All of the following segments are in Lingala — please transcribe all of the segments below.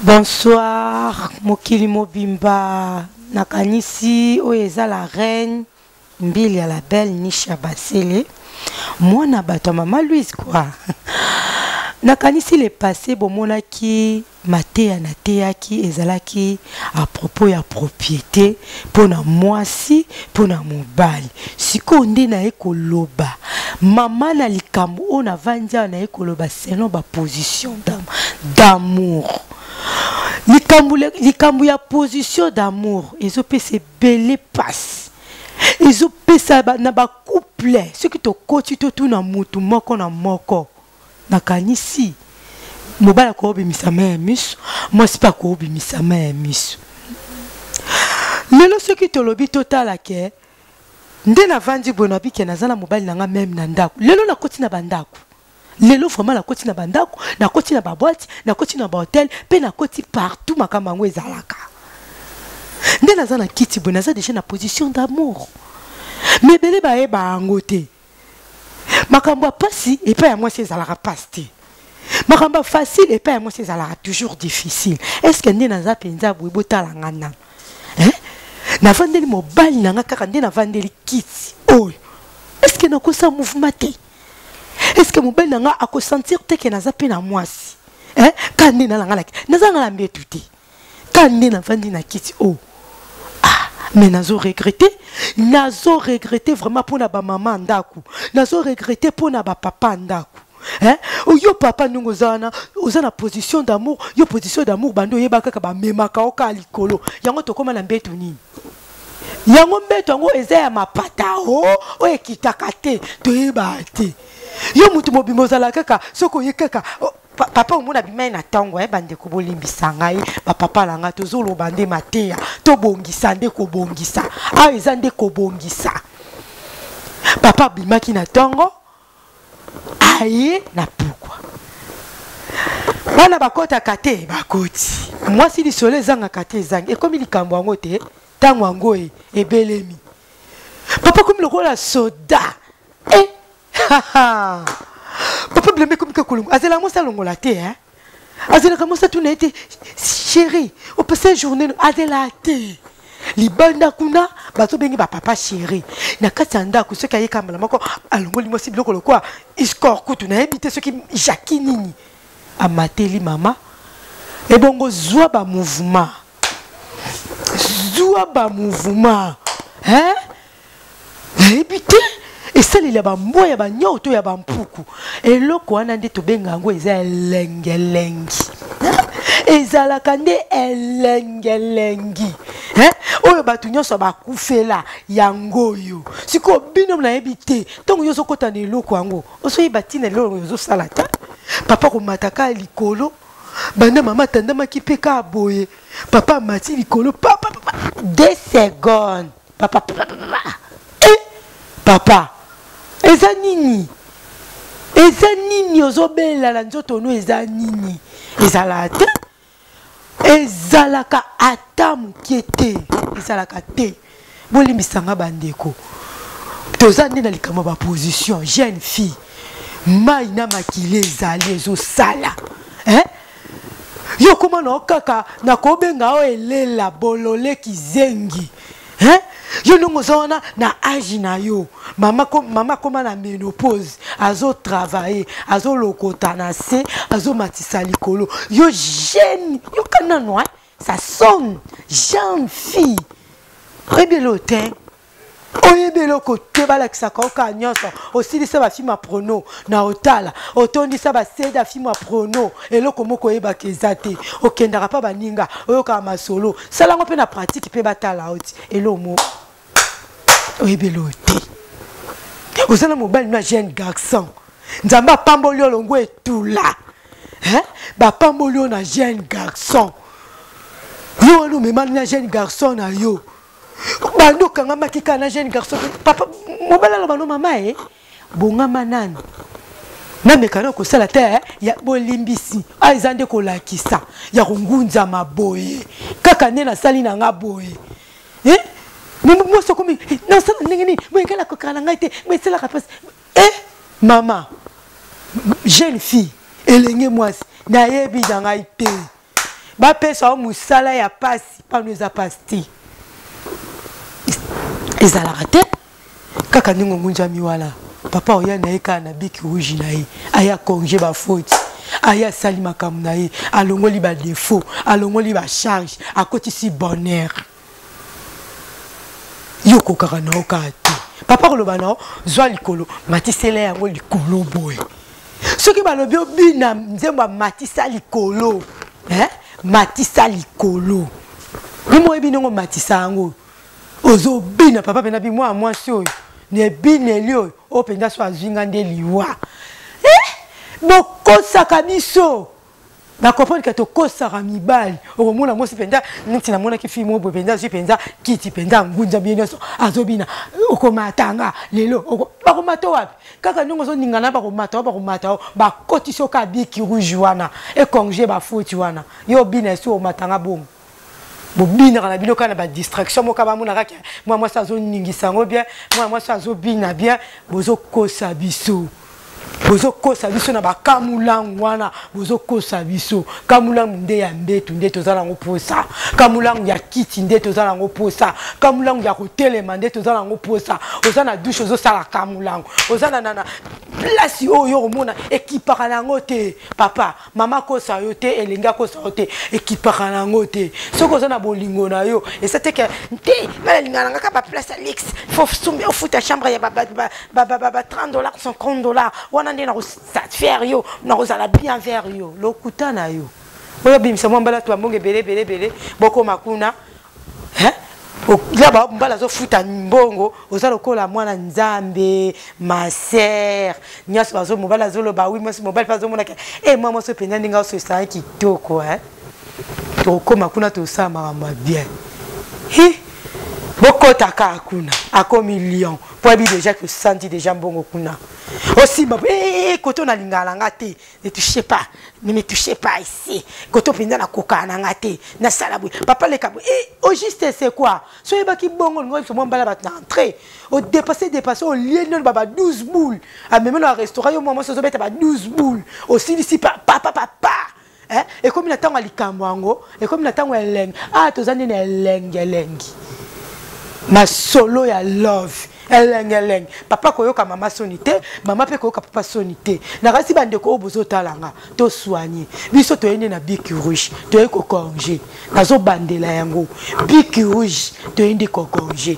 Bonsoir, Mokili Mobimba. Nakanisi oyeza la reine mbili ya la belle Nisha Basele. Moi na bato mama Louise quoi. Nakanisi le passé bomona ki matea na teaki ezalaki à propos ya propriété pona mwasi pona mobali. Siko nde na ekoloba. Mama na likambo ona vanja na ekoloba selon ba position d'amour. Likambu ya position d'amour, ils ont se belle passe. Ils ont pesa na ba couple, ce qui te coach tout na mutu moko na moko. Na kanisi. Mobala ko obimisa ma miso, moi c'est pas ko obimisa ma miso. Lelo ce qui te lobi total ake. Nde na vandi bonabi ke nazana mobali nanga même na ndako. Lelo na koti na bandako. Lelo vraiment la koti na bandako, na koti na baboîte, na koti na ba hôtel, pe na koti partout makamba ngo ezalaka. Nde naza na kiti bo naza déjà na position d'amour. Mais belé ba eba angote. Makamba pasi et pas à moi c'est ezalaka pasti. Makamba facile et pas à moi c'est ezalaka toujours difficile. Est-ce que nde naza penza bo botala ngana? Hein? Na vandeli mobali nanga kaka nde na vandeli kiti. Oh. Est-ce que na kosa mouvement te? Est-ce que mon bel nanga a sentir que naza pe na mwasi? Hein? Quand nde na langa naza ngala mbetuti. Quand nde na vandi na kiti oh. Ah, mais nazo regretter vraiment pour na ba maman ndaku. Nazo regretter pour na ba papa ndaku. Hein? Yo papa nungo zana, ozana position d'amour, yo position d'amour bando yeba kaka ba memaka oka likolo. Yango to koma na mbetu nini? Yango mbetu yango eza ya mapata o ekitaka te to yeba te. Yo mutu mobimozala kaka soko ye kaka papa omona bimai na tango bande ko bolimbisa ngai ba papa langa tozolo bande mateya to bongisa nde ko bongisa a eza nde ko bongisa papa bimaki na tango aye na pourquoi bana bakota kate bakoti moi si lisole zanga kate zanga e komi likambo yango te tango yango ebelemi papa komi lokola soda papa blâme comme que Kolongo. Azela mo salongo la te hein. Azela comme ça tout n'était chéri. Au passé journée Adela te. Libanda kuna bato bengi ba papa chéri. Na katanda ku ce kaye kamala mako alongo limo si biloko lokwa iskor kutu na ebité ce qui Jackie nini. Amateli mama. Et bongo zwa ba mouvement. Zwa ba mouvement. Hein? Ebité et ça il y a ba mboya ba nyoto ya ba mpuku eloko wana nde to benga ngo eza elengelengi ezala kande elengelengi hein oyo batu nyonso ba kufela yangoyo siko bino na ebite tongo yoso kota na eloko yango oso yibatina lelo yoso salata papa ko mataka likolo banda mama tandama kipeka boye papa mati likolo papa 2 secondes papa papa eza nini ozobela na nzoto no eza nini ezalaka ezalaka ata mukiete ezalaka te bolimbisanga bandeko toza nde na likambo ba position jeune fille mai na makile ezali ezosala hein yo koma na okaka na kobenga o elela bolole kizengi hein yo nongo zona na âge na yo mama koma na ménopause azo travailler azo lokota na se azo matisa likolo yo jeune yo kana no ça sonne jeune fille rebelo te oyebelo ko te balakisa ka oka nyonso osilisa ba fima prono na otala otondisa ba seda fima prono eloko moko yeba kezate okendaka pa baninga oyoka masolo salango pe na pratique pe batala oti elomo oyebelo te ozana mobali na jeune garçon nzamba pambolio longo etula hein ba pambolio na jeune garçon yo no mema na jeune garçon na yo bando kanga makika na jeune garçon papa mobala la bano mama bonga manani na mekana ko sala te ya bolimbisi aizande ko lakisa ya kungunza maboye kaka nena sali na ngaboye moi so komi na sala ngeni moi kala ko kala ngaite moi sala ka mama jeune fille elenge mwasi na yebi za ngaite ba pesa musala ya pasi pa nous a pasti ezala raté kaka ningo ngunja miwala papa oya na eka na biki rouge na ye aya congé ba faute aya sali makambo na ye alongoli ba défaut alongoli ba charge akotisi bonheur yoko kaka na okati papa koloba na zwa likolo matisele yango likolo boye soki balobi obina nzembo matisa likolo matisa likolo bimo ebinongo matisa yango ozo bina papa pena bi moi mwasi oyo ne bineli oyo o penda so azinga nde liwa bokosaka biso bakomprendre que tokosaka mibali okomona mwasi penda neti namonaki filme oyo penda zwi penda kiti penda ngunza bien nyonso azobina okomatanga lelo bakomata wapi kaka ndongo ozoningana bakomata bakotisi oka biki rouge wana ekongé bafuti wana yo bina esi omatanga bongo bobina kana bino kana ba distraction moka bamona kaka moi ça zoningisa ngo bien moi ça zobina bien bozokosa biso na bakamulangu wana bozokosa biso kamulangu nde ya mbetu nde tozala ngo posa kamulangu ya kiti nde tozala ngo posa kamulangu ya kotelema nde tozala ngo posa ozana douche ozosala kamulangu ozana nana place oyo omona ekipaka nango te papa mama kosa yo te elenga kosa yo te ekipaka nango te soko ozana bolingo na yo esate ke te balinga ngaka ba place Alex faut sumbe au futa chambre ya ba $30 $50 wana nde na satisfaire yo na kozala bien vers yo lokuta na yo oyo bimisa mwambala to mbonge bele boko makuna là ba mbala zo futa mbongo oza lokola mwana nzambe ma sœur nyas bazo mobala zo lo ba oui moi mobile pas zo mona moi so penda ndinga so sa kitoko to koma kuna to sa mama bien boko taka kuna ako million pour bi déjà que senti déjà mbongo kuna aussi koto na lingala ngate ne touchez pas ne touchez pas ici koto penda na koka na ngate na salabwe papa le kabo au juste c'est quoi soyez ba ki bongo ngo so mbala ba na entrer au dépasser au lieu non baba 12 boules à même dans restaurant yo moi so beta ba 12 boules aussi ici papa et comme na tango likambo ngo et comme na tango eleng tozani na elengi ma solo ya love eleng papa koyoka mama sonité mama pe koyoka papa sonité na kasi bande ko obozo talanga to soigner biso to yende na biki rouge to yeko congé nazo bandela yango biki rouge to yende ko congé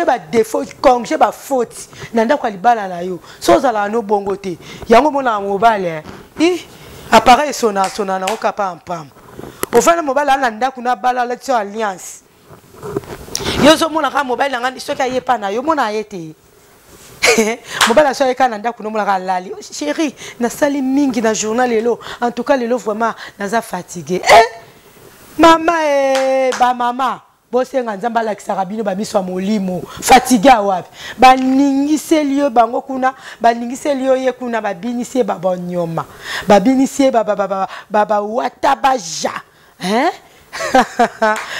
ba défaut congé ba faute nanda kwa libala na yo so zala no bongo te yango mona mobile appareil sona na okapa pam ofana mobile ala ndako na bala la tso alliance yo zo mona ka mobile ngandi soka yepa na yo mona yete mobile so yeka na ndako no mona ka lali chérie na sali mingi na journal lelo en tout cas lelo vraiment naza fatigué mama ba mama bosenga nzamba la kisaka bino ba miso molimo fatigué wapi ba ningiseli yo bango kuna ba ningiseli yo ye kuna ba binisie ba bonyoma ba binisie ba watabaja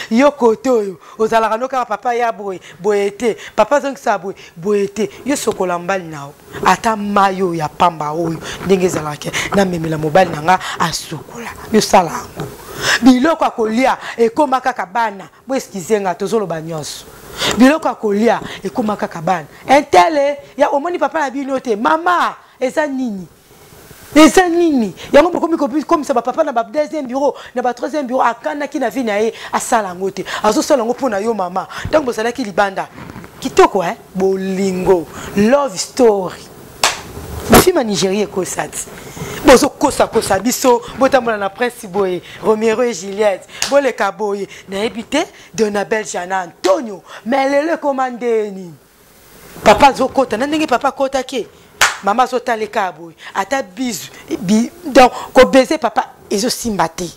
yo koto yo ozalaka noka papa ya boyete papa zongisa boyete yo sokola mbali nao ata mayo ya pamba oyo ndenge zalaka na memela mobile nanga asukola yo salango biloko akolia ekoma kaka bana bo eskizenga tozolo banyonso biloko akolia ekoma kaka bana entele ya omoni papa na bino te mama eza nini yango bokomi comme ça papa na ba deuxième bureau na ba troisième bureau akana ki na vie na ye asala ngote azo sala ngo pona yo mama donc bozala ki libanda kitoko bolingo love story bafima Nigeria ko sati bozo kosa biso botambola na prince boye Romero et Juliette boleka boye na ebité Donabel Jana Antonio mais le commandeni papa zo kota na ndenge papa kota ke maman zota le kaboy ata bizu donc ko baiser papa ezo simbate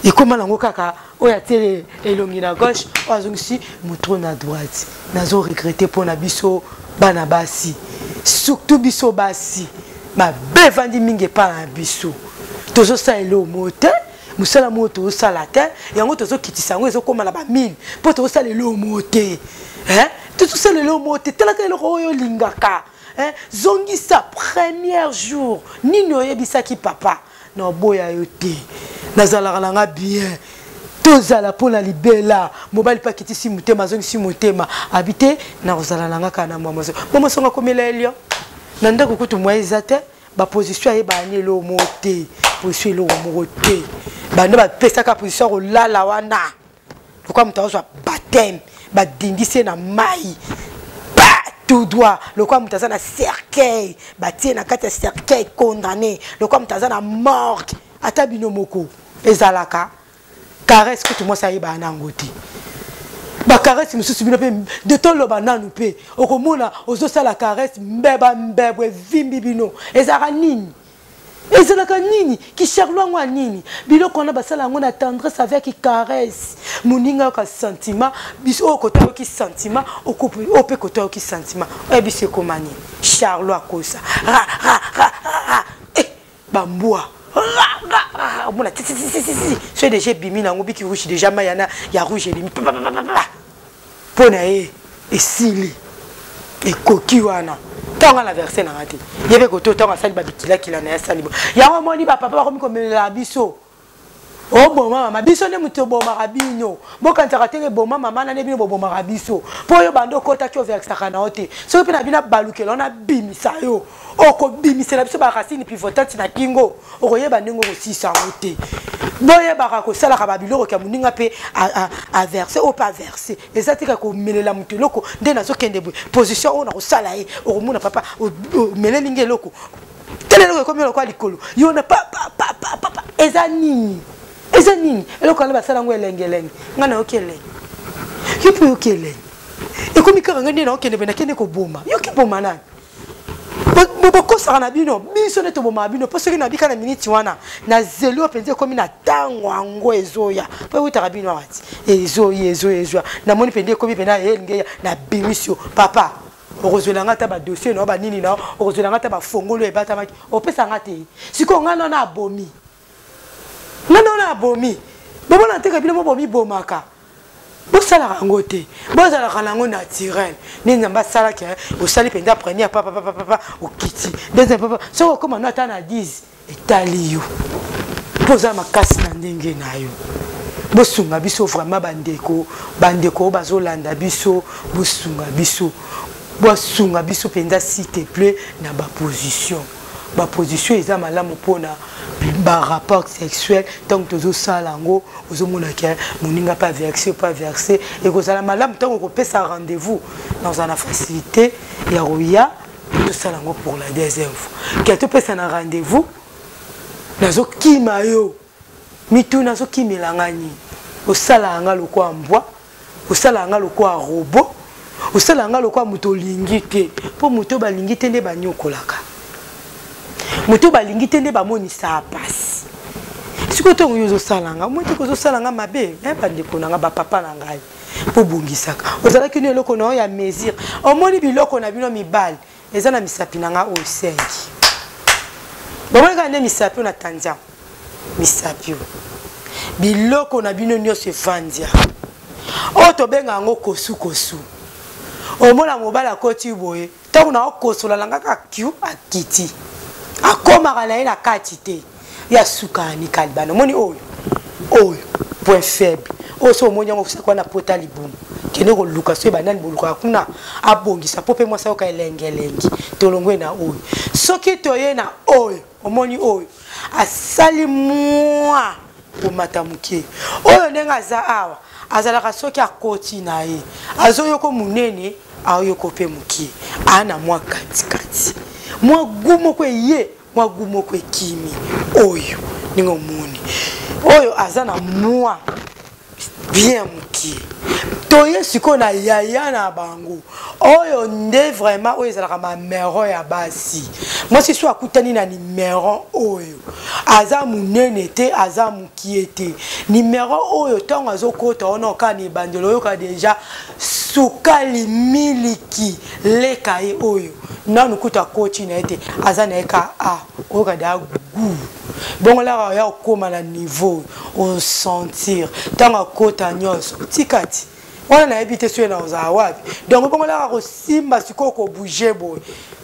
et comment nango kaka oya tele elongi na gauche ozongisi moutro na droite nazo regretter pour na biso bana basi surtout biso basi ma bevandi mingi pa na biso tozo sa elo mote musala moto osala te yango tozo kitisa ngo ezo koma na ba 1000 po tozo sa elo mote tozo sa elo mote telaka elo oyo lingaka zongi sa premier jour nino yebisa ki papa no boya yote nazalaka nanga bien tozala pona libela mobali pa kiti si mutema zongi si mutema habité na kozala nanga kana mama songa komela elio na ndako kutu moyeza te ba position ye ba nyelo moté position lo moté bande ba pesa ka position ko lala wana pourquoi mutazo baptême ba dindise na mai tout droit le quoi mutaza na cercueil ba tie na kati cercueil condamné le quoi mutaza na morgue ata bino moko ezalaka caresse que tout moi ça y ba nangoti ba caresse mususu bino pe de ton lo ba nanu pe okomona ozo sala caresse mbeba mbebwe vimbi bino ezaka nini ezalaka nini ki charlo ngwa nini bilo kona basala ngona tendresse avec qui caresse muninga ka sentiment biso okota ki sentiment okupe ope kota ki sentiment e biso komani charlo akosa bambua mona c'est déjà bimi na ngobi ki rouge déjà mayana ya rouge et bimi pona e sili e koki wana tanga la verser na ngati yebe koto tanga sali babikila kila na ya sali ya moni ba papa ko mi komela biso oh bon mama biso ne muto bo marabino boka ntakatenge bo mama na ne bino bo marabiso po yo bando kota ki verser kana ote so pe na bina balukela na bimisa yo oko bimisa na biso ba racine pivotante na kingo okoyeba ndingo ko sisa ote boye ba ko sala ka babilo ko muninga pe a verser ou pas verser ezatika ko melela muto loko nde na zo kende position on na ko sala e okomuna papa melelinge loko telelo ko melo ko likolo yo na papa ezanini eloko na basala ngo elengelenge ngana okele yopo okele ekomi kanga ndena okende bena kende ko boma yoki boma nani boko sara bino biso ne to boma bino parce que na bika na minute wana na zelo penze komi na tango ango ezoya po utaka bino ati ezoya na moni pende komi pena elenge na bimisio papa okozolanga ta ba dossier no ba nini na okozolanga ta ba fongolo e bata maki opesa ngate siko ngana na abomi na abomi bobo na teka bino bobo mi bomaka bosala rangote bozala ranango naturel ni namba sala ke osali penda premier papa okiti deuxième papa so comme on attend na 10 etaliyo poza makasi na ndenge na yo bosunga biso vraiment bandeko bazolanda biso bosunga biso penda s'il te plaît na ba position eza malamu pona ba rapport sexuel tant que tozo salango ozomona ke moninga pas verser et que ça malamu tant que pesa rendez-vous dans una facilité ya roya to salango pour la deuxième fois que to pesa na rendez-vous nazo kima yo mitu nazo kimilangani osalanga lokwa mbwa osalanga lokwa robot osalanga lokwa muto lingite po muto balingite nde banyokolaka moto balingi tende ba monisa passe siko to yozo salanga moto ko zo salanga mabe bandeko nanga ba papa na ngai po bungisaka ozala kini eloko na ya mesure omoni biloko na bino mibali eza na misapi nanga o 5 bomanga ne misapi na tanzia misapi biloko na bino nyose vandia o to benga ngo kosu omona mobala koti boye tangu na okosola langa ka kiu akiti akoma kana ina kati te ya sukani kalbano moni oyo point faible oso monya ngo kusakwa na pota libumu kene ko luka so banani boluka kuna abongisa pope mwasa yoka elengelengi tolongwe na oyo soki toye na oyo omoni oyo asali mwa omatamuke oyo ndenga za awa azalaka soki akoti na ye azoyoko munene ayoko pe mukie ana mwa kati mwa gumo kwe ye mwa gumo kwe kimi oyo ningo muni oyo azana mwa bien mukie toye siko na yaya na bango oyo nde vraiment oyo ezalaka ma mero ya basi moi si so akutani na numéro oyo aza munene te aza mukie te numéro oyo tango azokota ona kani bandelo yoka deja sukali miliki lekaye oyo nanu kuta kochi na ete aza na eka oka da gu bon là ya okoma na niveau on sentir tango kota nyonso tikati on a habité sur na oza wapi donc bon là ko simba sikoko bouger boy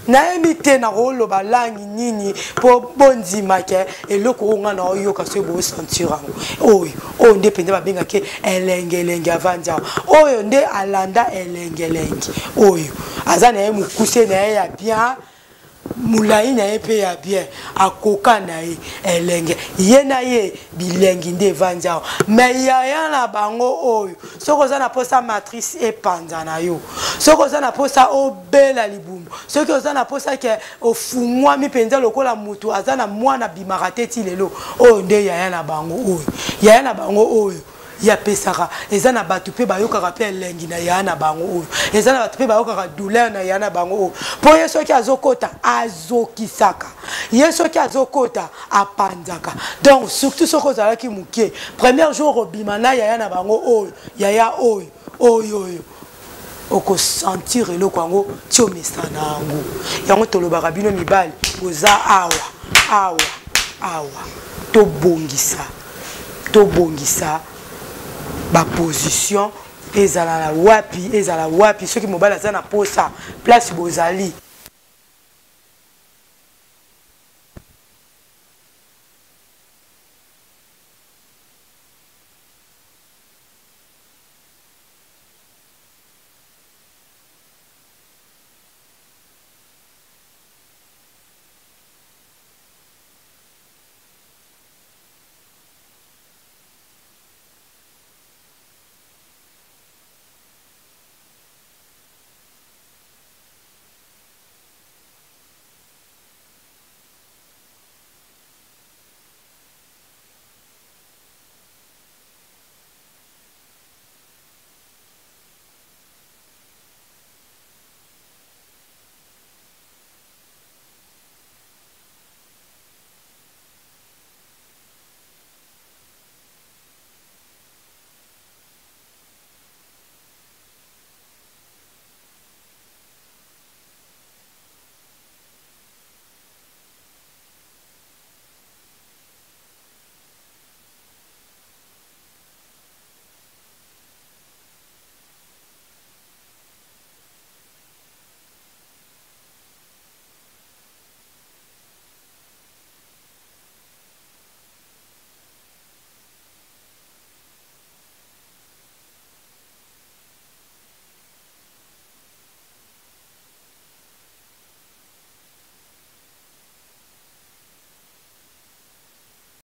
nayebi te na koloba langi nini po bondima ke eloko onga na oyoka so bo sentir ango oyo nde pende babengaki elenge avanja oyo nde alanda elenge oyo aza na ye mukuse na ye ya bien mulai na ye pe ya bien akoka na ye elenge ye na ye bilengi nde evanja mais yaya na bango oyo soko oza na posa matrice epanza na yo soko oza na posa obela libumbu soki oza na posa ke ofungwami mpenza lokola mutu aza na mwana bimaka te ti lelo oyo nde yaya na bango oyo ya pesaka eza na batu pe bayokaka pe elengi na ya na bango oyo eza na batu pe bayokaka douleur na ya na bango oyo po ye soki azokota azokisaka ye soki azokota apanzaka donc surtout soki ozalaki moke premier jour obima na yaya na bango oyo yaya oyo okosentir eloko yango ti omesa na yango yango tolobaka bino mibali boza awa tobongisa ba position ezala wapi soki mobali aza na posa place bozali